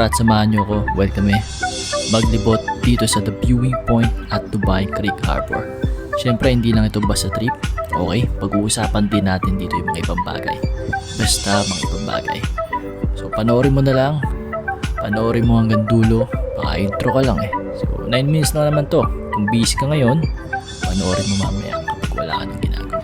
Tara at samahan nyo ako, welcome maglibot dito sa the viewing point at Dubai Creek Harbor. Siyempre hindi lang ito basta trip, okay? Pag-uusapan din natin dito yung mga ibang bagay. Basta mga ibang bagay. So panoorin mo na lang, panoorin mo hanggang dulo, baka intro ka lang So 9 minutes na naman to. Kung busy ka ngayon, panoorin mo mamaya kapag wala ka nang ginagawa.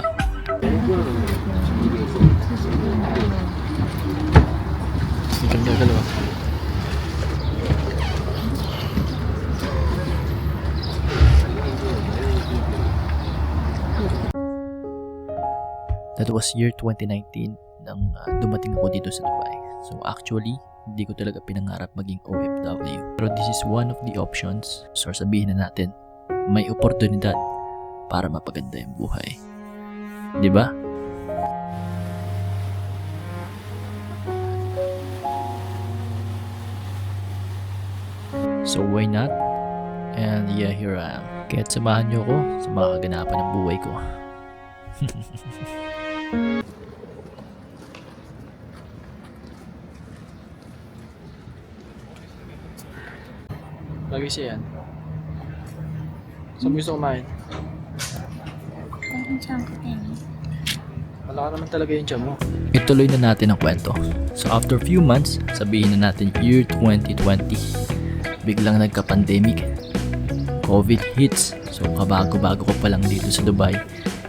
That was year 2019 nang dumating ako dito sa Dubai. So actually, hindi ko talaga pinangarap maging OFW. Pero this is one of the options. So sabihin na natin, may oportunidad para mapaganda yung buhay. Di ba? So why not? And yeah, here I am. Kaya't samahan niyo ako sa mga kaganapan ng buhay ko. Lagi siya yan. Saan mo gusto kumain? Ang tiyan ko din. Wala ka naman talaga yung tiyan mo. Ituloy na natin ang kwento. So after few months, sabihin na natin year 2020, biglang nagka-pandemic. COVID hits. So kabago-bago ko pa lang dito sa Dubai.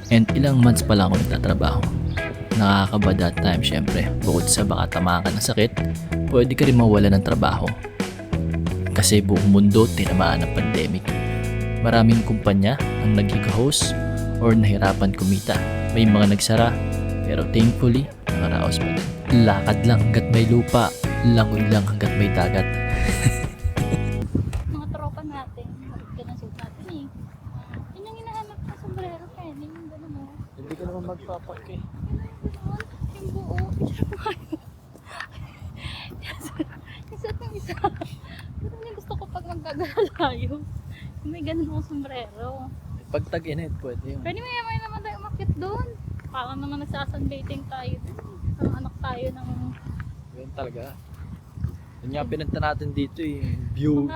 And ilang months pa lang ako nagtatrabaho. Nakakaba that time syempre. Bukod sa baka tamaan ka ng sakit, pwede ka rin mawala ng trabaho. Kasi buong mundo tinamaan ng pandemic. Maraming kumpanya ang nagkika-host or nahirapan kumita. May mga nagsara, pero thankfully, nakaraos pa din. Lakad lang hanggat may lupa, langoy lang hanggat may dagat. Mga tropa natin, bakit ka na suit natin eh. Yun yung hinahanap na sombrero, Penny, yung gano'n mo. Hindi ka naman magpapak eh. Yung buo, picture mo kayo. Isa itong isa. Pero yung gusto ko pag magkagala tayo. May ganun akong sombrero. Pag tag-init, pwede yun. Pwede may naman tayo umakit doon. Parang naman nagsasunbathing tayo doon. Parang anak tayo ng... Yun talaga. Yun nga pinunta natin dito eh. Viewing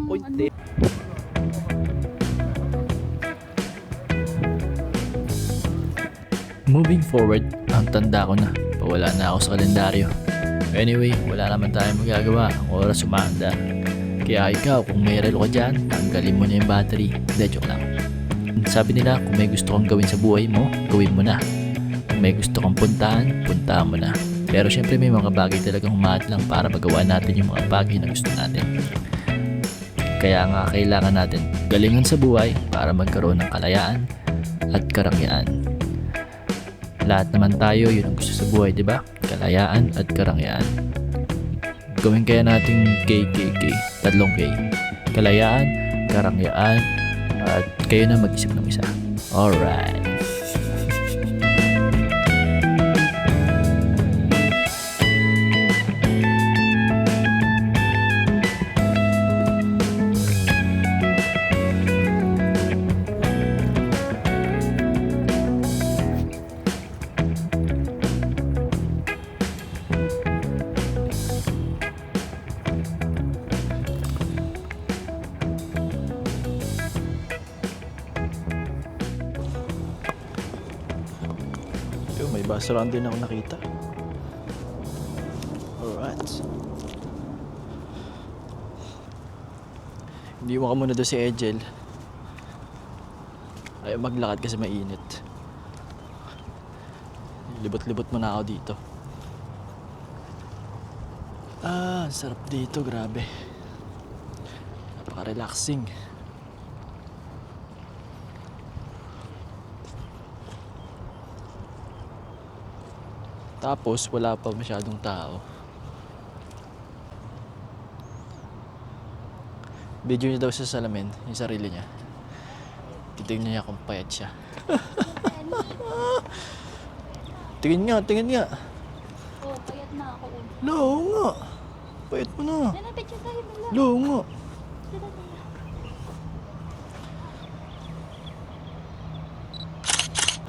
point eh. Moving forward, ang tanda ko na. Pawala na ako sa kalendaryo. Anyway, wala naman tayong magagawa. Ang oras umaanda. Kaya ikaw, kung may relo ka dyan, tanggalin mo na yung battery. Hindi, joke lang. Sabi nila, kung may gusto kang gawin sa buhay mo, gawin mo na. Kung may gusto kang puntahan, puntahan mo na. Pero syempre may mga bagay talagang humahat lang para magawa natin yung mga bagay na gusto natin. Kaya nga kailangan natin galingan sa buhay para magkaroon ng kalayaan at karangyaan. Lahat naman tayo yun ang gusto sa buhay, di ba? Kalayaan at karangyaan. Gawin kaya nating KKK, tatlong K. Kalayaan, karangyaan, at kayo na mag-isip ng isa. Alright. May basaran din ako nakita. Alright. Hindi mo ka muna doon si Ejel. Ayaw maglakad kasi mainit. Libot-libot muna ako dito. Ang sarap dito, grabe. Napaka-relaxing. Tapos wala pa masyadong tao. Video niya daw sa salamin, yung sarili niya. Titignan niya kung payat siya. Tingin nga. Oh, payat na ako. Oo nga. Payat mo na. Yan na, picture tayo nila. Oo nga.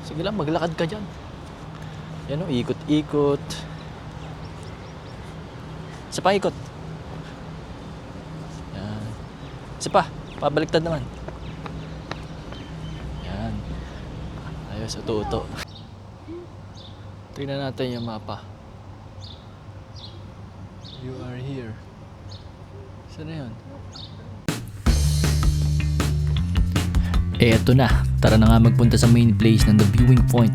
Sige lang, maglakad ka dyan. Yan o, ikot-ikot. Sa pa ikot. Isa pa, pabaliktad naman. Yan. Ayos, uto-uto. Tingnan natin yung mapa. You are here. Saan na yun? Eto na, tara na nga magpunta sa main place ng The Viewing Point.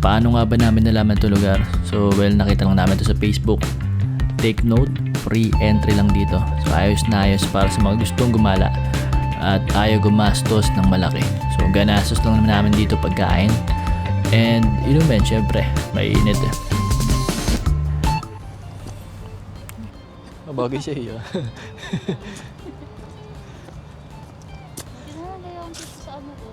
Paano nga ba namin nalaman ito lugar? So well, nakita lang namin ito sa Facebook. Take note, free entry lang dito. So ayos na ayos para sa mga gustong gumala at ayaw gumastos ng malaki. So ganastos lang naman namin dito pagkain. And inumin, syempre, mainit eh. Mabagay siya iyo. Ginalagay ako dito sa ano ko.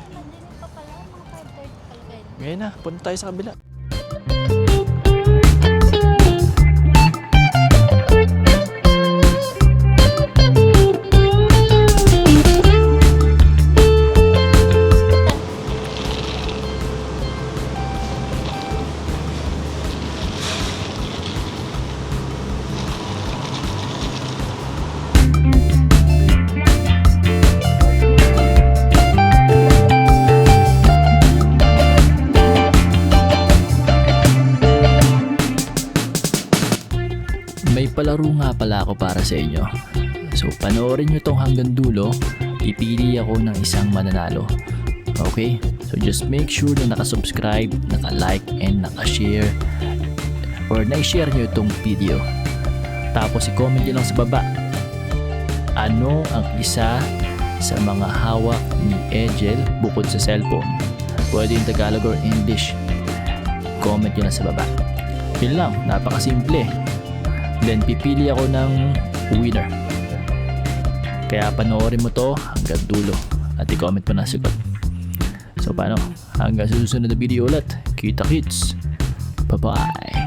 Madilim pa pala, mga 5:30 pala kayo. Ngayon na, punta tayo sa kabila. May palaro nga pala ako para sa inyo. So panoorin nyo tong hanggang dulo, ipili ako ng isang mananalo. Okay? So just make sure na nakasubscribe, naka-like, and naka-share or na-share nyo itong video. Tapos i-comment nyo lang sa baba. Ano ang isa sa mga hawak ni Ejel bukod sa cellphone? Pwede yung Tagalog or English. Comment nyo lang sa baba. Yun lang, napakasimple. Then pipili ako ng winner. Kaya panoorin mo to hanggang dulo at i-comment mo na sagot. So paano? Hanggang sa susunod na video ulit. Kita kits. Bye bye.